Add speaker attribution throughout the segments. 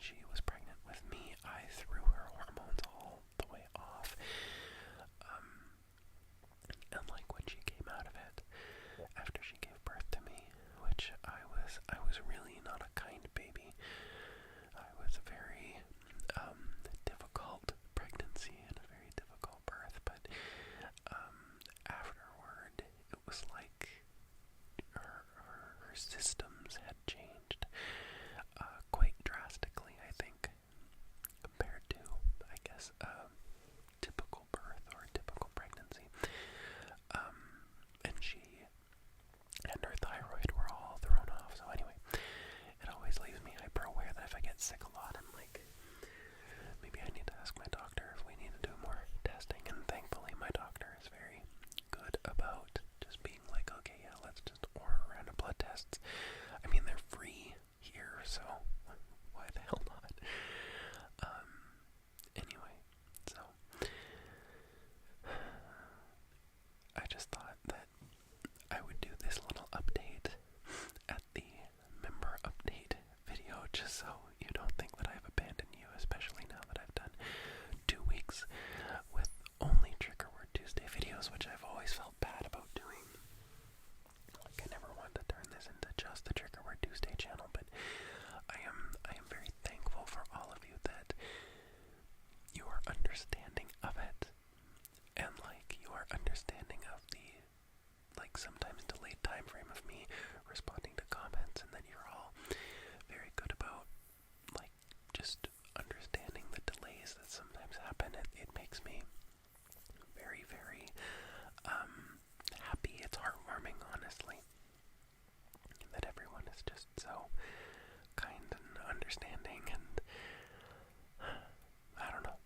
Speaker 1: she was pregnant with me, I threw her hormones all the way off. And like when she came out of it, after she gave birth to me, which I was really not a kind baby. I was a very difficult pregnancy and a very difficult birth, but afterward, it was like her systems had changed quite drastically, I think, compared to, I guess, a typical birth or a typical pregnancy. And she and her thyroid were all thrown off. So anyway, it always leaves me hyper aware that if I get sick a lot, I'm like, maybe I need to ask my doctor if we need to do more testing. And thankfully, my doctor is very good about just being like, okay, yeah, let's just order random blood tests. I mean, they're free here, so why the hell not? Anyway, so I just thought that I would do this little update at the member update video, just so you don't think that I've abandoned you, especially now that I've done 2 weeks with only Trigger Word Tuesday videos, which I've always felt bad about doing. Like, I never wanted to turn this into just the Trigger Word Tuesday channel, but I am very thankful for all of you that you are understanding of it, and like you are understanding of the like sometimes delayed time frame of me responding to comments, and that you're all very good about like just understanding the delays that sometimes happen. It makes me very, very happy. It's heartwarming, honestly, that everyone is just so kind and understanding, and I don't know,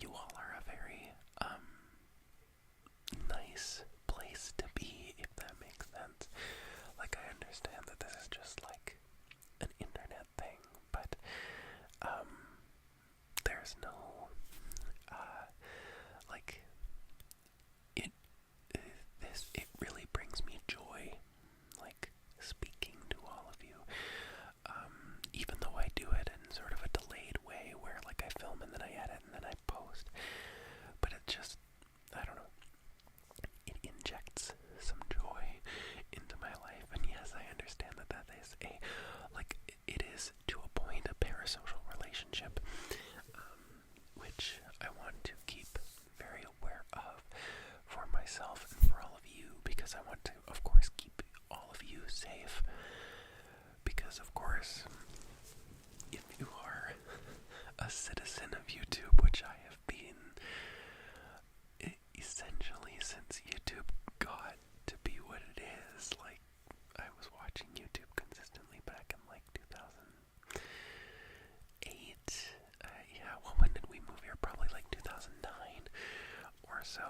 Speaker 1: you all are a very nice place to be, if that makes sense. Like, I understand that this is just like an internet thing, but there's no like it really brings me joy, like speaking to all of you, even though I do it in sort of a delayed way where like I film and then I edit and then I post, but it just, I don't know, it injects some joy into my life. And yes, I understand that that is it is to a point a parasocial relationship, which I want to keep very aware of for myself and for all of you, because I want to, of course, keep all of you safe, because of course, if you are a citizen of YouTube, which I have been essentially since YouTube got to be what it is, like, I was watching YouTube consistently back in like 2008, yeah, well, when did we move here? Probably like 2009 or so.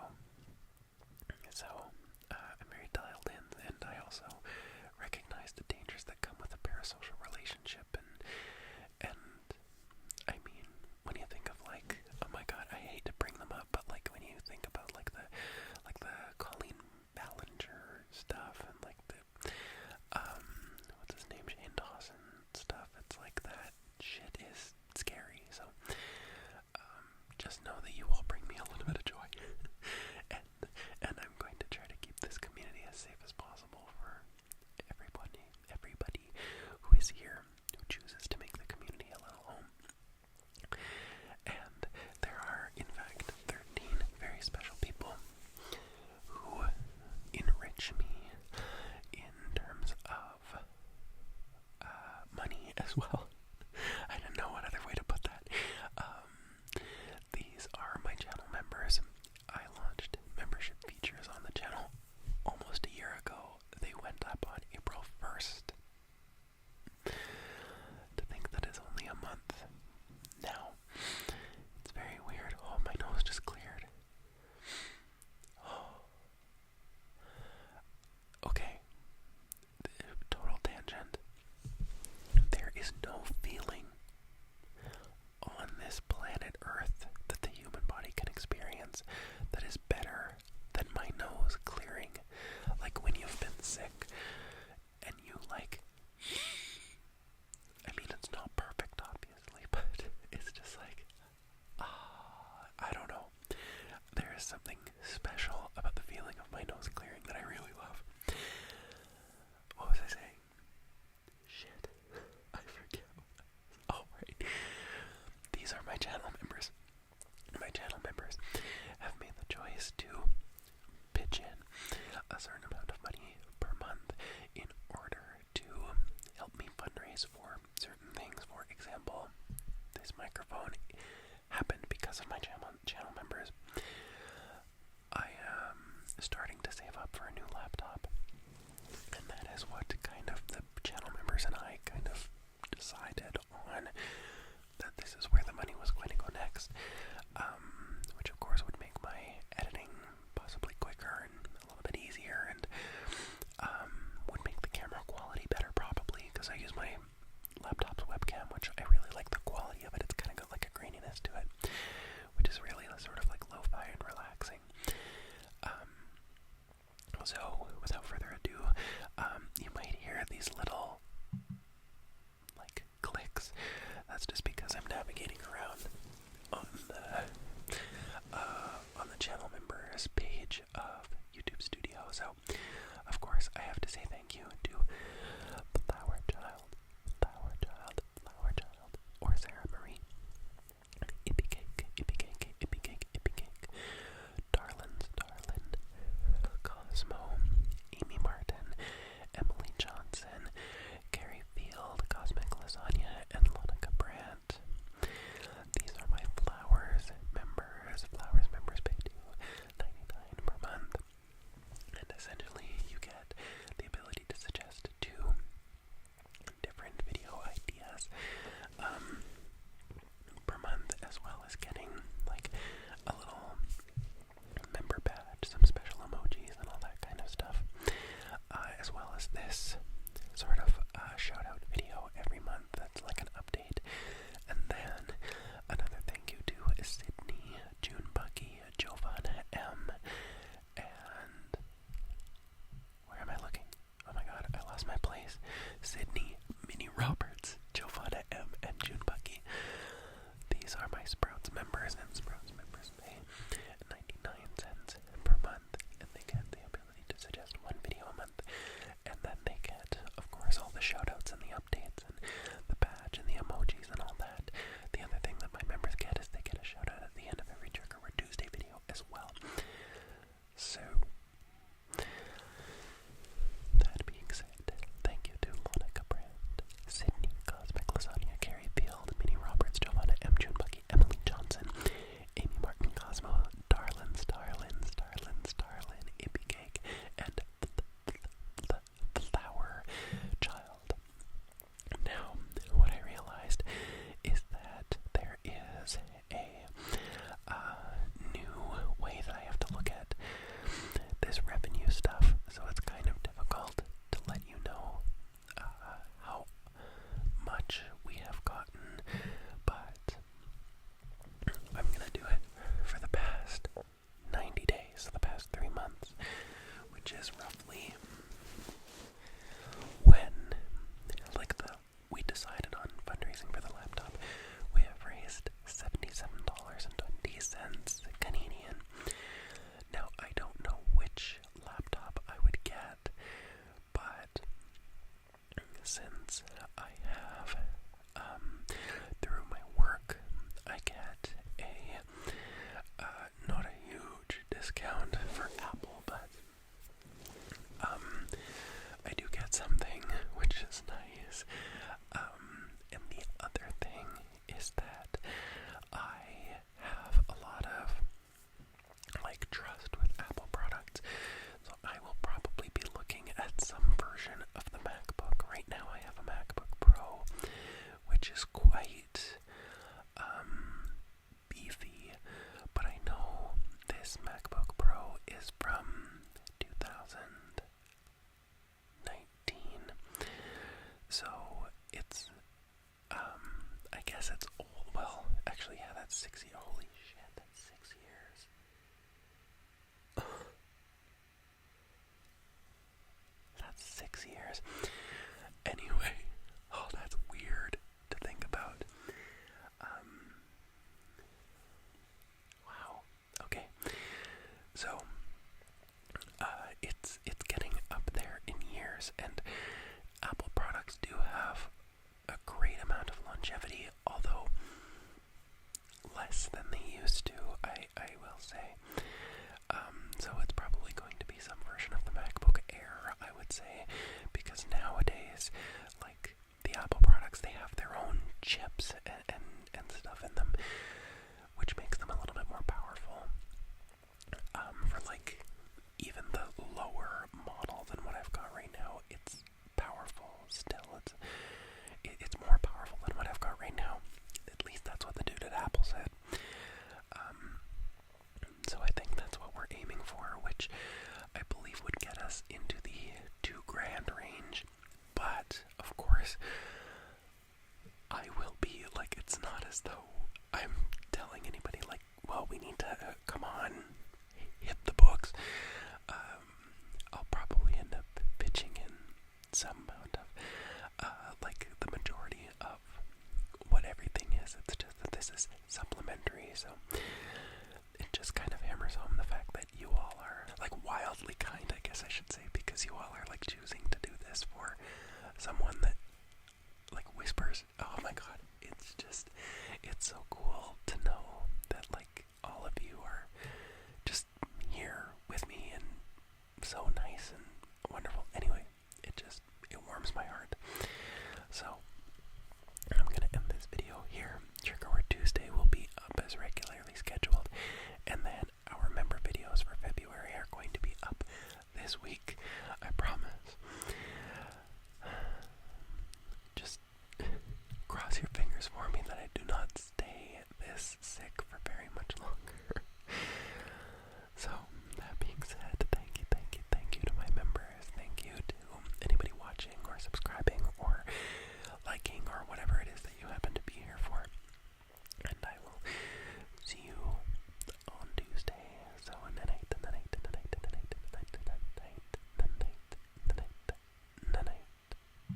Speaker 1: So, I'm very dialed in, and I also recognize the dangers that come with a parasocial relationship, these are my channel members. My channel members have made the choice to pitch in a certain amount of money per month in order to help me fundraise for certain things. For example, this microphone happened because of my channel members. I am starting to save up for a new laptop, and that is what kind of the channel members and I kind of decided on, that this is where the money was going to go next, which of course would make my editing possibly quicker and a little bit easier, and would make the camera quality better probably, because I use my laptop's webcam, which I really like the quality of it. It's kind of got like a graininess to it, which is really sort of like lo-fi and relaxing. So without further ado, you might hear these little like clicks. That's just because I'm navigating around on the channel members page of YouTube Studio. So of course I have to say thank you to Flower Child, or Sarah Marie, Ippy Cake, Darlin, Cosmo, Amy Martin, Emily Johnson, Carrie Field, Cosmic Lasagna, and Monica Brandt. These are my Flowers members. Flowers members pay $2.99 per month. And essentially you get the ability to suggest 2 different video ideas per month, as well as getting like a little member badge, some special emojis and all that kind of stuff, as well as this sort of shout out video every month that's like an update. And then another thank you to Sydney, June Bucky, Giovanna M, and where am I looking? Oh my god, I lost my place. Sydney, Minnie Roberts, Giovanna M, and June Bucky. These are my Sprouts members, and Sprouts members pay 99 cents per month, and they get the ability to suggest 1 video a month, and then they get, of course, all the shoutouts and the updates and the badge and the emojis and all that. The other thing that my members get is they get a shoutout at the end of every Trigger Word Tuesday video as well. So, that being said, thank you to Monica Brandt, Sydney, Cosmic Lasagna, Carrie Field, Minnie Roberts, Giovanna M, June Bucky, Emily Johnson, Amy Martin, Cosmo, Darlin, Ippy Cake, and Flower Child. Now, what I realized is that there is a new way that I have to look at this revenue stuff, so it's kind of difficult to let you know how much we have gotten, but I'm gonna do it for the past 90 days, the past 3 months, which is roughly when, we decided on fundraising for the laptop. We have raised $77.20 Canadian. Now, I don't know which laptop I would get, but since I have, through my work, I get not a huge discount for Apple, but I do get something, which is nice. And the other thing is that I have a lot of trust with Apple products, so I will probably be looking at some version of the MacBook. Right now I have a MacBook Pro, which is quite beefy, but I know this MacBook Pro is from 2019, so it's I guess it's old. Well, actually, yeah, that's 6 years. Holy shit, that's 6 years. That's 6 years. Anyway, oh, that's weird to think about. Wow. Okay. So, it's getting up there in years, and Apple products do have a great amount of longevity, although be like, it's not as though I'm telling anybody like, well, we need to come on, hit the books. I'll probably end up pitching in some amount of like the majority of what everything is. It's just that this is supplementary, so it just kind of hammers home the fact that you all are like wildly kind, I guess I should say, because you all are like choosing to do this for someone that like whispers. Oh my god, it's just, it's so cool to know that like all of you are just here with me and so nice and wonderful. Anyway, it warms my heart